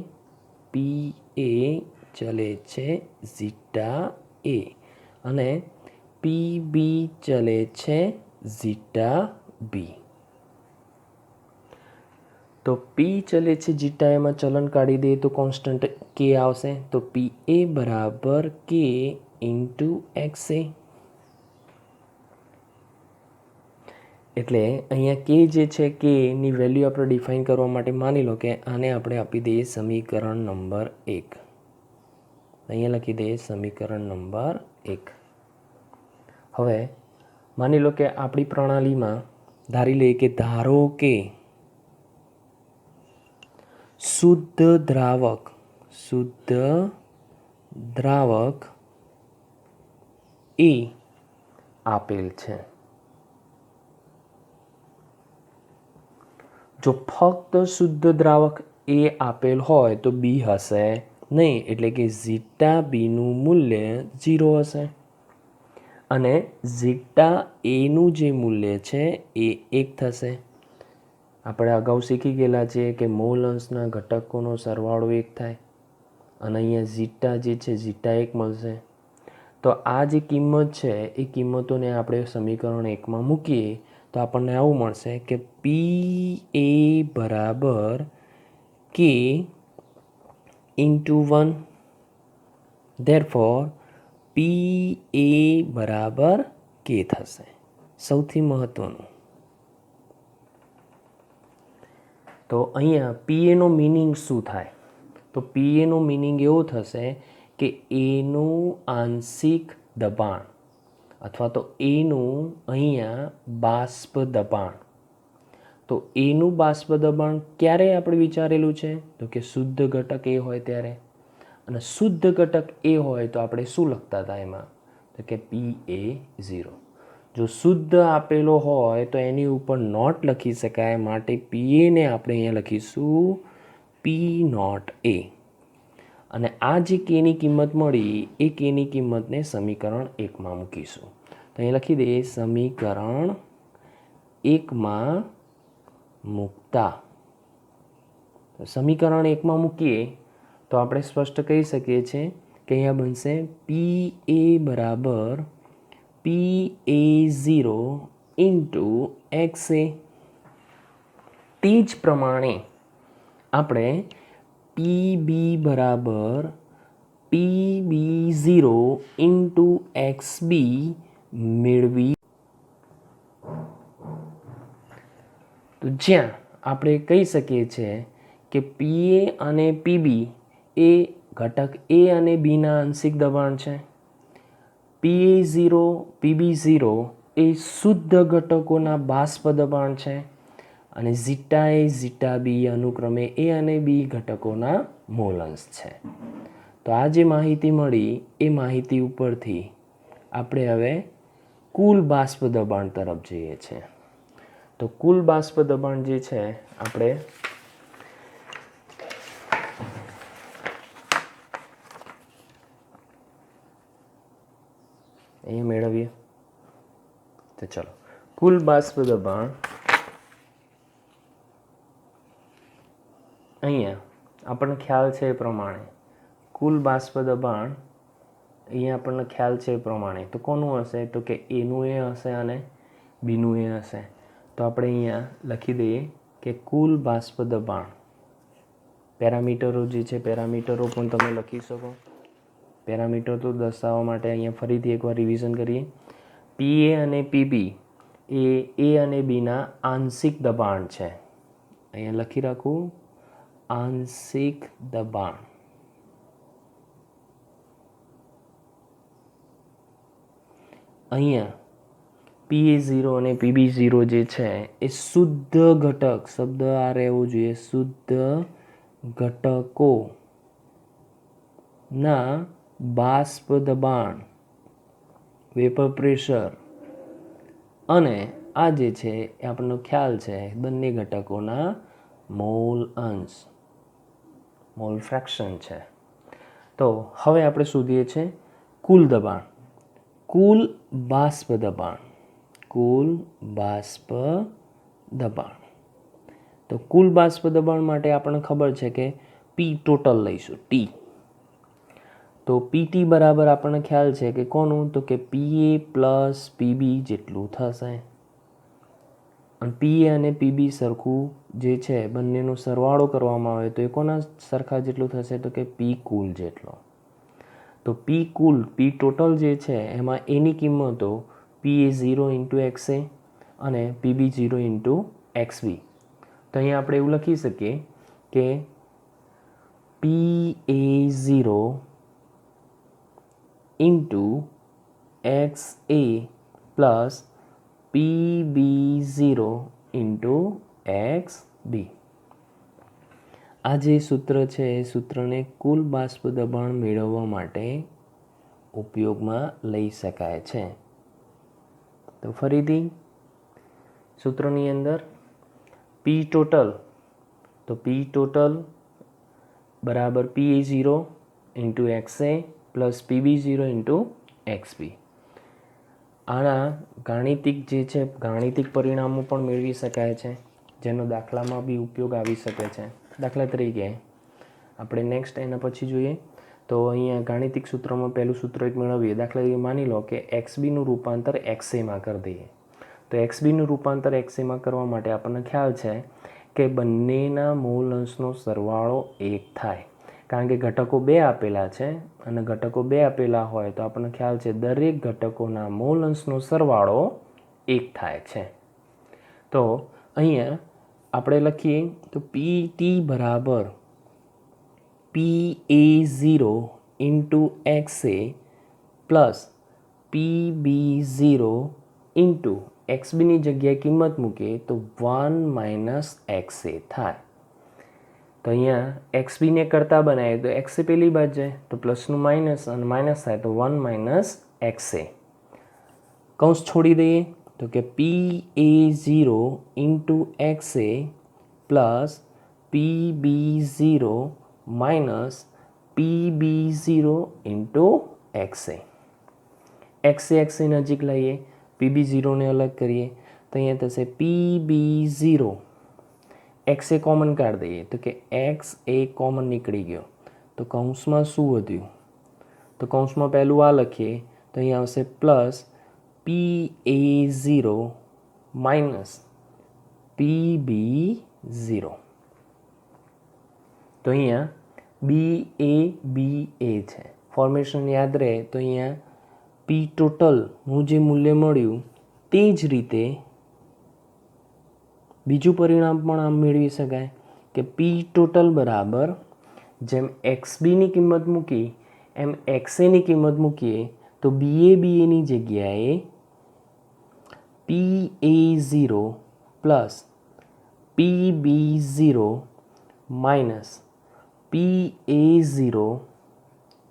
પી એ ચલે છે ઝીટા એ અને પી બી ચલે છે ઝીટા બી. તો પી ચલે છે ઝીટા એમાં ચલન કાઢી દઈએ તો કોન્સ્ટન્ટ કે આવશે. તો પી એ બરાબર કે ઇન્ટુ એક્સ એ. એટલે અહીંયા કે જે છે કે ની વેલ્યુ આપણે ડિફાઇન કરવા માટે માની લો કે આને આપણે આપી દઈએ સમીકરણ નંબર 1. અહીંયા લખી દઈએ સમીકરણ નંબર 1. હવે માની લો કે આપણી પ્રણાલીમાં ધારી લઈએ કે ધારો કે શુદ્ધ દ્રાવક એ આપેલ છે. જો ફક્ત શુદ્ધ દ્રાવક એ આપેલ હોય તો બી હશે નહીં, એટલે કે ઝીટા બીનું મૂલ્ય 0 હશે અને ઝીટા એનું જે મૂલ્ય છે એ 1 થશે. આપણે અગાઉ શીખી ગયેલા છીએ કે મૂળ અંશના ઘટકોનો સરવાળો 1 થાય અને અહીંયા ઝીટા જે છે ઝીટા 1 મળશે. તો આ જે કિંમત છે એ કિંમતોને આપણે સમીકરણ 1માં મૂકીએ તો આપણને આવું મળશે કે પી એ બરાબર કે ઇન્ટુ 1. ધેરફોર પી એ બરાબર કે થશે. સૌથી મહત્વનું તો અહીંયા પી એનો મિનિંગ શું થાય? તો પી એનો મિનિંગ એવો થશે કે એનું આંશિક દબાણ અથવા તો એનું અહીંયા બાષ્પ દબાણ. તો એનું બાષ્પ દબાણ ક્યારે આપણે વિચારેલું છે? તો કે શુદ્ધ ઘટક એ હોય ત્યારે. અને શુદ્ધ ઘટક એ હોય તો આપણે શું લખતા હતા એમાં? તો કે પી એ 0. જો શુદ્ધ આપેલો હોય તો એની ઉપર નોટ લખી શકાય, માટે પી એને આપણે અહીંયા લખીશું પી નોટ એ. અને આ જે કેની કિંમત મળી એ કેની કિંમતને સમીકરણ 1માં મૂકીશું. તો અહીં લખી દઈએ સમીકરણ 1માં મૂકતા. સમીકરણ 1માં મૂકીએ તો આપણે સ્પષ્ટ કહી શકીએ છીએ કે અહીંયા બનશે પી એ બરાબર PA0 ઇન્ટુ એક્સ એ. તે જ પ્રમાણે આપણે PB બરાબર PB0 ઇન્ટુ XB મેળવી. તો જ્યાં આપણે કહી શકીએ છીએ કે PA અને PB એ ઘટક A અને Bના આંશિક દબાણ છે. PA0 PB0 એ શુદ્ધ ઘટકોના બાષ્પ દબાણ છે અને ઝીટા એ ઝીટા બી અનુક્રમે A અને B ઘટકોના મૂલાંશ છે. તો આ જે માહિતી મળી એ માહિતી ઉપરથી આપણે હવે કુલ બાષ્પ દબાણ તરફ જઈએ છીએ. તો કુલ બાષ્પ દબાણ જે છે આપણે અહીંયા મેળવીએ. તો ચલો, કુલ બાષ્પ દબાણ અહીંયા આપણને ખ્યાલ છે એ પ્રમાણે કુલ બાષ્પ દબાણ અહીંયા આપણને ખ્યાલ છે એ પ્રમાણે તો કોનું હશે? તો કે એનું એ હશે અને બીનું એ હશે. તો આપણે અહીંયા લખી દઈએ કે કુલ બાષ્પ દબાણ. પેરામીટરો જે છે પેરામીટરો પણ તમે લખી શકો. પેરામીટર તો દર્શાવવા માટે અહીંયા ફરીથી એકવાર રિવિઝન કરીએ. પી એ અને પીબી એ A અને Bના આંશિક દબાણ છે. અહીંયા લખી રાખું આંશિક દબાણ. અહીંયા PA0 અને PB0 જે છે એ શુદ્ધ ઘટક, શબ્દ આ રહેવો જોઈએ, શુદ્ધ ઘટકો ના બાષ્પ દબાણ વેપર પ્રેશર અને આ જે છે એ આપણને ખ્યાલ છે બંને ઘટકોના મોલ અંશ મોલ ફ્રેક્શન છે. તો હવે આપણે શોધીએ છીએ કુલ દબાણ, કુલ બાષ્પ દબાણ, કુલ બાષ્પ દબાણ. તો કુલ બાષ્પ દબાણ માટે આપણને ખબર છે કે પી ટોટલ લઈશું ટી. તો પીટી બરાબર આપણને ખ્યાલ છે કે કોનું, તો કે પીએ પ્લસ પીબી જેટલું થશે. અને પીએ અને પીબી સરખું જે છે બંનેનો સરવાળો કરવામાં આવે તો એ કોના સરખા જેટલું થશે, તો કે પી કુલ જેટલો. તો પી કુલ પી ટોટલ જે છે એમાં એની કિંમતો પી એ 0 ઇન્ટુ એક્સ એ અને પીબી 0 ઇન્ટુ એક્સ બી. તો અહીંયા આપણે એવું લખી શકીએ કે પી એ 0 ઇન્ટુ એક્સ એ પ્લસ પી બી 0 ઇન્ટુ એક્સ બી. આ જે સૂત્ર છે એ સૂત્રને કુલ બાષ્પ દબાણ મેળવવા માટે ઉપયોગમાં લઈ શકાય છે. તો ફરીથી સૂત્રની અંદર પી ટોટલ, તો પી ટોટલ બરાબર પી એ 0 ઇન્ટુ એક્સ એ પ્લસ પીબી 0 ઇન્ટુ એક્સ બી. આના ગાણિતિક જે છે ગાણિતિક પરિણામો પણ મેળવી શકાય છે, જેનો દાખલામાં બી ઉપયોગ આવી શકે છે. દાખલા તરીકે આપણે નેક્સ્ટ એના પછી જોઈએ તો અહીંયા ગાણિતિક સૂત્રમાં પહેલું સૂત્ર એક મેળવીએ. દાખલા તરીકે માની લો કે એક્સબીનું રૂપાંતર એક્સએમાં કરી દઈએ. તો એક્સબીનું રૂપાંતર એક્સએમાં કરવા માટે આપણને ખ્યાલ છે કે બંનેના મૂળ અંશનો સરવાળો 1 થાય. કારણ કે ઘટકો 2 આપેલા છે અને ઘટકો 2 આપેલા હોય તો આપણને ખ્યાલ છે દરેક ઘટકોના મૂળ અંશનો સરવાળો 1 થાય છે. તો અહીંયા આપણે લખીએ તો પી ટી બરાબર પી એ 0 ઇન્ટુ એક્સ એ પ્લસ પી બી 0 ઇન્ટુ એક્સ બીની જગ્યાએ કિંમત મૂકીએ તો 1 માઇનસ એક્સ એ થાય. તો અહીંયા એક્સ બીને કરતા બનાવીએ તો એક્સ એ પેલી બાજુ જાય તો પ્લસનું માઇનસ અને માઇનસ થાય તો 1 માઇનસ એક્સ એ. કૌંસ છોડી દઈએ તો કે પી એ 0 ઇન્ટુ એક્સ એ પ્લસ પી બી 0 માઇનસ પી બી 0 ઇન્ટુ એક્સ એ. એક્સ એ નજીક લઈએ, પી બી 0ને અલગ કરીએ તો અહીંયા થશે પી બી 0. એક્સ એ કોમન કાઢી દઈએ તો કે એક્સ એ કોમન નીકળી ગયો તો કૌંસમાં શું વધ્યું, તો કૌંસમાં પહેલું આ લખીએ તો અહીંયા આવશે પ્લસ પી એ 0 માઇનસ પી બી 0. તો અહીંયા બી એ છે. ફોર્મેશન યાદ રહે તો અહીંયા પી ટોટલનું જે મૂલ્ય મળ્યું તે જ રીતે બીજું પરિણામ પણ આમ મેળવી શકાય કે પી ટોટલ બરાબર જેમ એક્સ બીની કિંમત મૂકી એમ એક્સ એની કિંમત મૂકીએ તો બીએની જગ્યાએ પી એ 0 પ્લસ પી બી 0 માઇનસ પી એ 0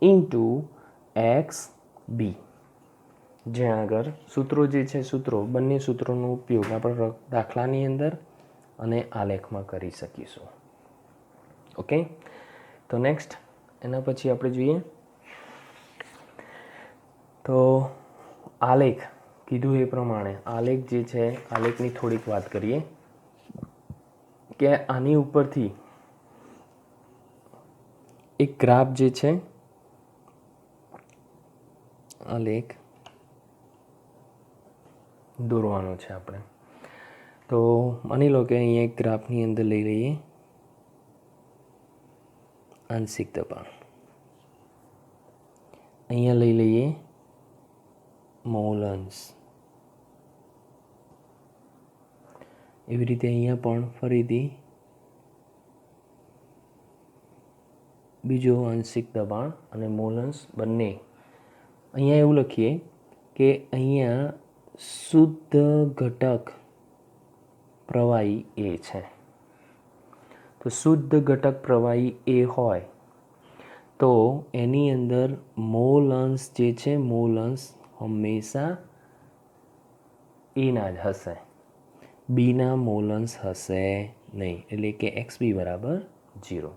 ઇન્ટુ એક્સ બી. જ્યાં આગળ સૂત્રો જે છે બંને સૂત્રોનો ઉપયોગ આપણે દાખલાની અંદર અને આલેખમાં કરી શકીશું. ઓકે, તો નેક્સ્ટ એના પછી આપણે જોઈએ તો આલેખ કીધું એ પ્રમાણે આલેખ જે છે આલેખની થોડીક વાત કરીએ કે આની ઉપરથી એક ગ્રાફ જે છે આલેખ દોરવાનો છે આપણે. તો માની લો કે અહીંયા એક ગ્રાફની અંદર લઈ લઈએ આંશિક દબાણ, અહીંયા લઈ લઈએ મોલ અંશ, એવી રીતે અહીંયા પણ ફરીથી બીજો આંશિક દબાણ અને મોલ અંશ બંને. અહીંયા એવું લખીએ કે અહીંયા શુદ્ધ ઘટક પ્રવાહી એ છે. તો શુદ્ધ ઘટક પ્રવાહી એ હોય તો એની અંદર મોલ અંશ જે છે મોલ અંશ હંમેશા એના જ હશે, બીના મોલ અંશ હશે નહીં, એટલે કે XB બરાબર 0.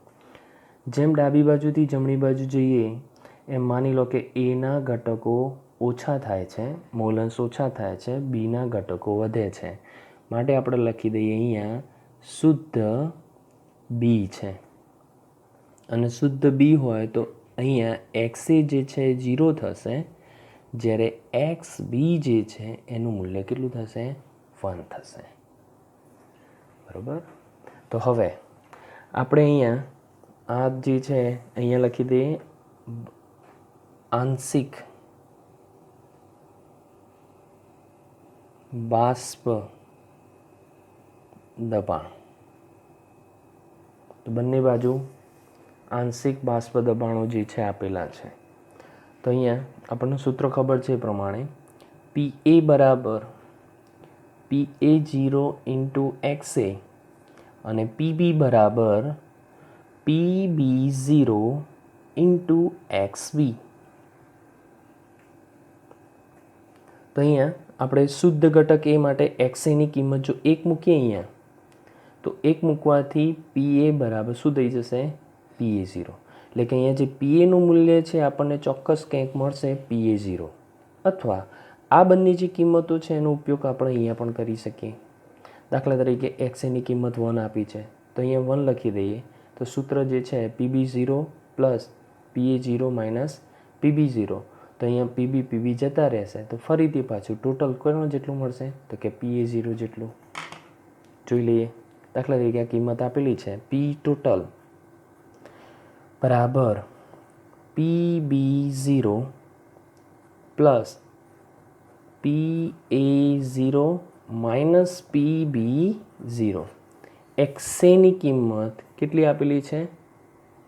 જેમ ડાબી બાજુથી જમણી બાજુ જઈએ એમ માની લો કે એના ઘટકો ઓછા થાય છે, મોલ અંશ ઓછા થાય છે, બીના ઘટકો વધે છે. માટે આપણે લખી દઈએ અહીંયા શુદ્ધ બી છે, અને શુદ્ધ બી હોય તો અહીંયા XA જે છે 0 થશે, જ્યારે XB જે છે એનું મૂલ્ય કેટલું થશે? 1 થશે. બરાબર. તો હવે આપણે અહીંયા આ જે છે અહીંયા લખી દઈએ આંશિક બાષ્પ દબાણ. તો બંને બાજુ આંશિક બાષ્પ દબાણો જે છે આપેલા છે. તો અહીંયા આપણને સૂત્ર ખબર છે એ પ્રમાણે PA બરાબર PA0 ઇન્ટુ XA અને PB બરાબર PB0 ઇન્ટુ XB. તો અહીંયા આપણે શુદ્ધ ઘટક એ માટે XAની કિંમત જો 1 મૂકીએ અહીંયા, તો 1 મૂકવાથી PA બરાબર શું થઈ જશે? PA0. એટલે કે અહીંયા જે PAનું મૂલ્ય છે આપણને ચોક્કસ કંઈક મળશે PA0, અથવા આ બંને જે કિંમતો છે એનો ઉપયોગ આપણે અહીંયા પણ કરી શકીએ. દાખલા તરીકે XAની કિંમત 1 આપી છે તો અહીંયા 1 લખી દઈએ, તો સૂત્ર જે છે PB0 plus PA0 minus PB0, તો અહીંયા PB જતા રહેશે, તો ફરીથી પાછું ટોટલ કોનો જેટલું મળશે? તો કે PA0 જેટલું. જોઈ લઈએ. દાખલા તરીકે આ કિંમત આપેલી છે P ટોટલ બરાબર PB0 plus PA0 minus PB0. XAની કિંમત કેટલી આપેલી છે?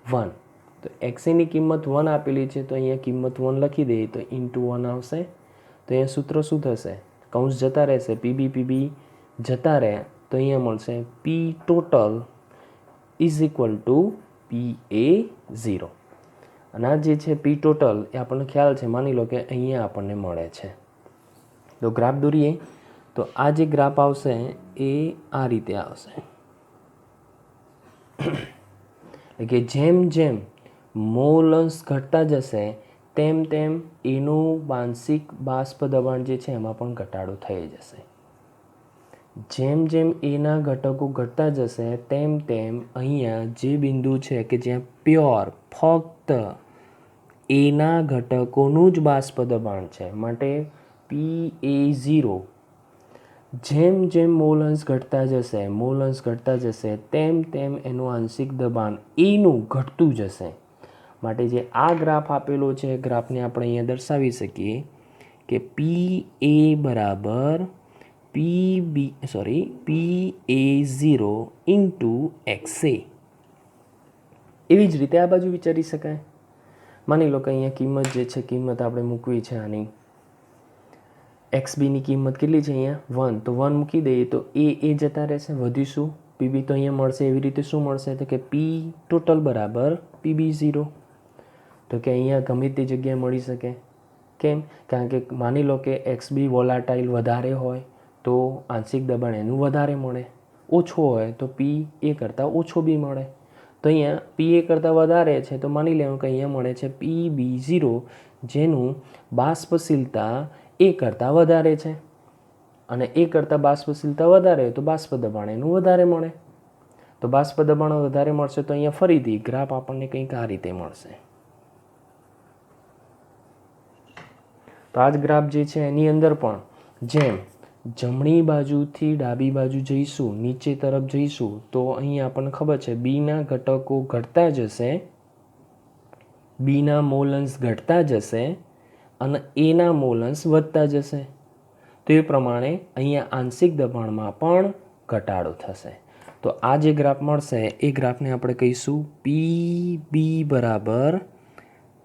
1. તો XAની કિંમત 1 આપેલી છે, તો અહીંયા કિંમત 1 લખી દઈએ તો ઇન્ટુ 1 આવશે. તો અહીંયા સૂત્ર શું થશે? કૌંસ જતા રહેશે, PB જતા રહે, તો અહીંયા મળશે P total is equal to PA0. અને આ જે છે P ટોટલ એ આપણને ખ્યાલ છે, માની લો કે અહીંયા આપણને મળે છે. તો ગ્રાફ દોરીએ તો આ જે ગ્રાફ આવશે એ આ રીતે આવશે. એટલે કે જેમ જેમ મોલ અંશ ઘટતા જશે તેમ તેમ એનું આંશિક બાષ્પ દબાણ જે છે એમાં પણ ઘટાડો થઈ જશે. જેમ જેમ એના ઘટકો ઘટતા જશે તેમ તેમ અહીંયા જે બિંદુ છે કે જ્યાં પ્યોર ફક્ત એના ઘટકોનું જ બાષ્પ દબાણ છે, માટે PA0 જેમ જેમ મોલ અંશ ઘટતા જશે તેમ તેમ એનું આંશિક દબાણ એનું ઘટતું જશે. માટે જે આ ગ્રાફ આપેલો છે ગ્રાફને આપણે અહીંયા દર્શાવી શકીએ કે PA બરાબર PA0 ઇન્ટુ XA. એવી જ રીતે આ બાજુ વિચારી શકાય. માની લો કે અહીંયા કિંમત જે છે કિંમત આપણે મૂકવી છે આની XBની કિંમત કેટલી છે અહીંયા 1, તો 1 મૂકી દઈએ તો એ જતા રહેશે, વધીશું PB તો અહીંયા મળશે. એવી રીતે શું મળશે? તો કે P ટોટલ બરાબર PB0. તો કે અહીંયા ગમે તે જગ્યાએ મળી શકે. કેમ? કારણ કે માની લો કે XB વોલાટાઇલ વધારે હોય તો આંશિક દબાણ એનું વધારે મળે, ઓછો હોય તો P એ કરતાં ઓછો બી મળે. તો અહીંયા P એ કરતાં વધારે છે તો માની લેવાનું કે અહીંયા મળે છે PB0 જેનું બાષ્પશીલતા એ કરતાં વધારે છે, અને એ કરતાં બાષ્પશીલતા વધારે હોય તો બાષ્પ દબાણ એનું વધારે મળે. તો બાષ્પ દબાણ વધારે મળશે તો અહીંયા ફરીથી ગ્રાફ આપણને કંઈક આ રીતે મળશે. તો આ જ ગ્રાફ જે છે એની અંદર પણ જેમ જમણી બાજુથી ડાબી બાજુ જઈશું, નીચે તરફ જઈશું, તો અહીંયા આપણને ખબર છે બીના ઘટકો ઘટતા જશે, બીના મોલ અંશ ઘટતા જશે અને એના મોલ અંશ વધતા જશે. તો એ પ્રમાણે અહીંયા આંશિક દબાણમાં પણ ઘટાડો થશે. તો આ જે ગ્રાફ મળશે એ ગ્રાફને આપણે કહીશું PB બરાબર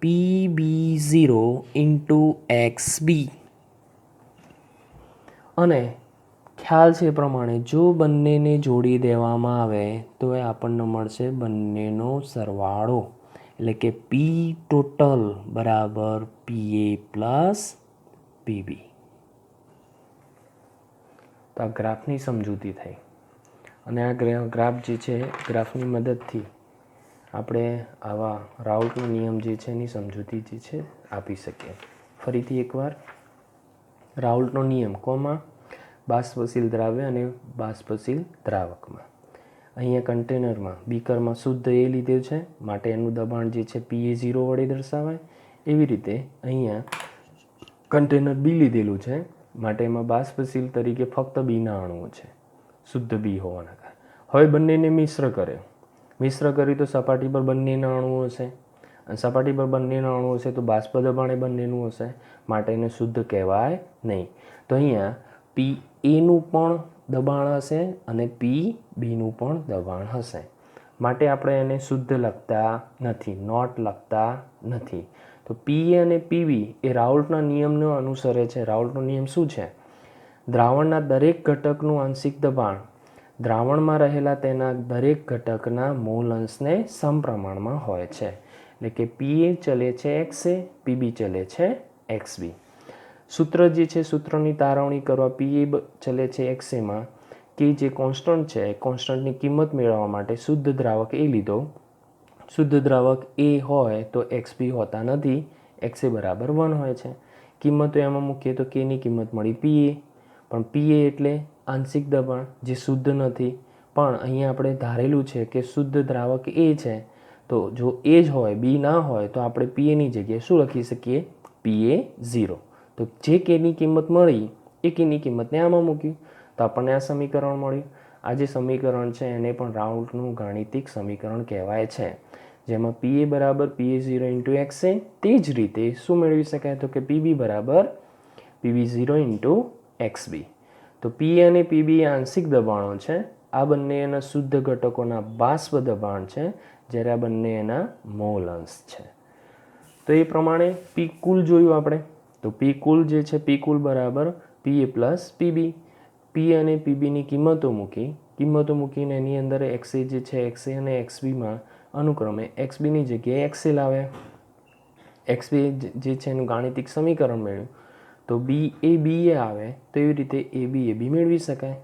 PB0 ઇન્ટુ XB. અને ખ્યાલ છે એ પ્રમાણે જો બંનેને જોડી દેવામાં આવે તો એ આપણને મળશે બંનેનો સરવાળો, એટલે કે પી ટોટલ બરાબર પીએ પ્લસ પીબી. તો આ ગ્રાફની સમજૂતી થઈ અને આ ગ્રાફ જે છે ગ્રાફની મદદથી આપણે આવા રાઉલ્ટનો નિયમ જે છે એની સમજૂતી જે છે આપી શકીએ. ફરીથી એકવાર રાઉલ્ટનો નિયમ કોમાં? બાષ્પશીલ દ્રાવ્ય અને બાષ્પશીલ દ્રાવકમાં. અહીંયા કન્ટેનરમાં બીકરમાં શુદ્ધ એ લીધેલ છે માટે એનું દબાણ જે છે PA0 વડે દર્શાવાય. એવી રીતે અહીંયા કન્ટેનર બી લીધેલું છે માટે એમાં બાષ્પશીલ તરીકે ફક્ત બીના અણુઓ છે, શુદ્ધ બી હોવાના કારણે. હવે બંનેને મિશ્ર કર્યું તો સપાટી પર બંનેના અણુઓ હશે અને સપાટી પર બંનેના અણુઓ હશે તો બાષ્પ દબાણ એ બંનેનું હશે માટે એને શુદ્ધ કહેવાય નહીં. તો અહીંયા PAનું પણ દબાણ હશે અને PBનું પણ દબાણ હશે માટે આપણે એને શુદ્ધ લખતા નથી, નોટ લખતા નથી. તો PA અને PB એ રાઉલ્ટના નિયમને અનુસરે છે. રાઉલ્ટનો નિયમ શું છે? દ્રાવણના દરેક ઘટકનું આંશિક દબાણ દ્રાવણમાં રહેલા તેના દરેક ઘટકના મોલ અંશને સમપ્રમાણમાં હોય છે. એટલે કે PA ચલે છે XA, PB ચલે છે XB. સૂત્ર જે છે સૂત્રની તારવણી કરવા PA ચલે છે XAમાં કે જે કોન્સ્ટન્ટ છે કોન્સ્ટન્ટની કિંમત મેળવવા માટે શુદ્ધ દ્રાવક એ લીધો. શુદ્ધ દ્રાવક એ હોય તો XB હોતા નથી, XA બરાબર 1 હોય છે. કિંમતો એમાં મૂકીએ તો Kની કિંમત મળી PA, પણ PA એટલે આંશિક દબાણ જે શુદ્ધ નથી. પણ અહીંયા આપણે ધારેલું છે કે શુદ્ધ દ્રાવક એ છે તો જો એ જ હોય બી ના હોય તો આપણે PAની જગ્યાએ શું લખી શકીએ? PA0. તો જે Kની કિંમત મળી એ Kની કિંમતને આમાં મૂક્યું તો આપણને આ સમીકરણ મળ્યું. આ જે સમીકરણ છે એને પણ રાઉલ્ટનું ગાણિતિક સમીકરણ કહેવાય છે જેમાં PA બરાબર PA0 ઇન્ટુ XA. તે જ રીતે શું મેળવી શકાય તો કે PB બરાબર PB0 ઇન્ટુ XB. તો PA અને PB આંશિક દબાણો છે. આ બંને એના શુદ્ધ ઘટકોના બાષ્પ દબાણ છે જ્યારે આ બંને એના મોલ અંશ છે. તો એ પ્રમાણે P કુલ જોયું આપણે. તો P કુલ જે છે P કુલ બરાબર PA પ્લસ PB. P અને PBની કિંમતો મૂકીને એની અંદર XA જે છે XA અને XBમાં અનુક્રમે XBની જગ્યાએ XA લાવે. XB જે છે એનું ગાણિતિક સમીકરણ મેળવ્યું તો BA આવે તો એવી રીતે AB મેળવી શકાય.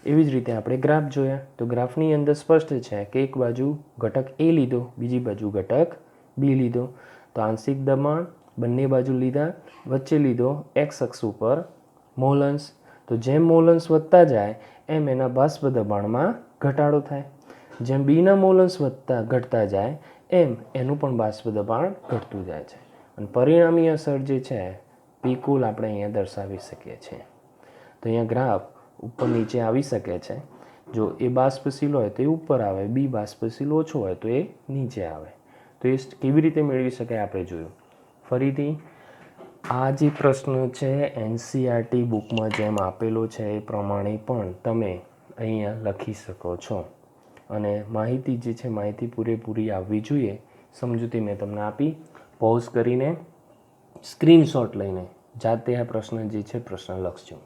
એવી જ રીતે આપણે ગ્રાફ જોયા તો ગ્રાફની અંદર સ્પષ્ટ છે કે એક બાજુ ઘટક A લીધો, બીજી બાજુ ઘટક B લીધો. તો આંશિક દબાણ બંને બાજુ લીધા, વચ્ચે લીધો X અક્ષ ઉપર મોલ અંશ. તો જેમ મોલ અંશ વધતા જાય એમ એના બાષ્પ દબાણમાં ઘટાડો થાય. જેમ બીના મોલ અંશ ઘટતા જાય એમ એનું પણ બાષ્પ દબાણ ઘટતું જાય છે અને પરિણામી અસર જે છે P કુલ આપણે અહીંયા દર્શાવી શકીએ છીએ. તો અહીંયા ગ્રાફ ઉપર નીચે આવી શકે છે. જો એ બાષ્પશીલ હોય તો એ ઉપર આવે, બી બાષ્પશીલ ઓછો હોય તો એ નીચે આવે. તો એ કેવી રીતે મેળવી શકાય આપણે જોયું. ફરીથી આ જે પ્રશ્ન છે NCERT બુકમાં જેમ આપેલો છે એ પ્રમાણે પણ તમે અહીંયા લખી શકો છો અને માહિતી જે છે માહિતી પૂરેપૂરી આવવી જોઈએ. સમજૂતી મેં તમને આપી. પોઝ કરીને સ્ક્રીનશોટ લઈને જાતે આ પ્રશ્ન જે છે પ્રશ્ન લખજો.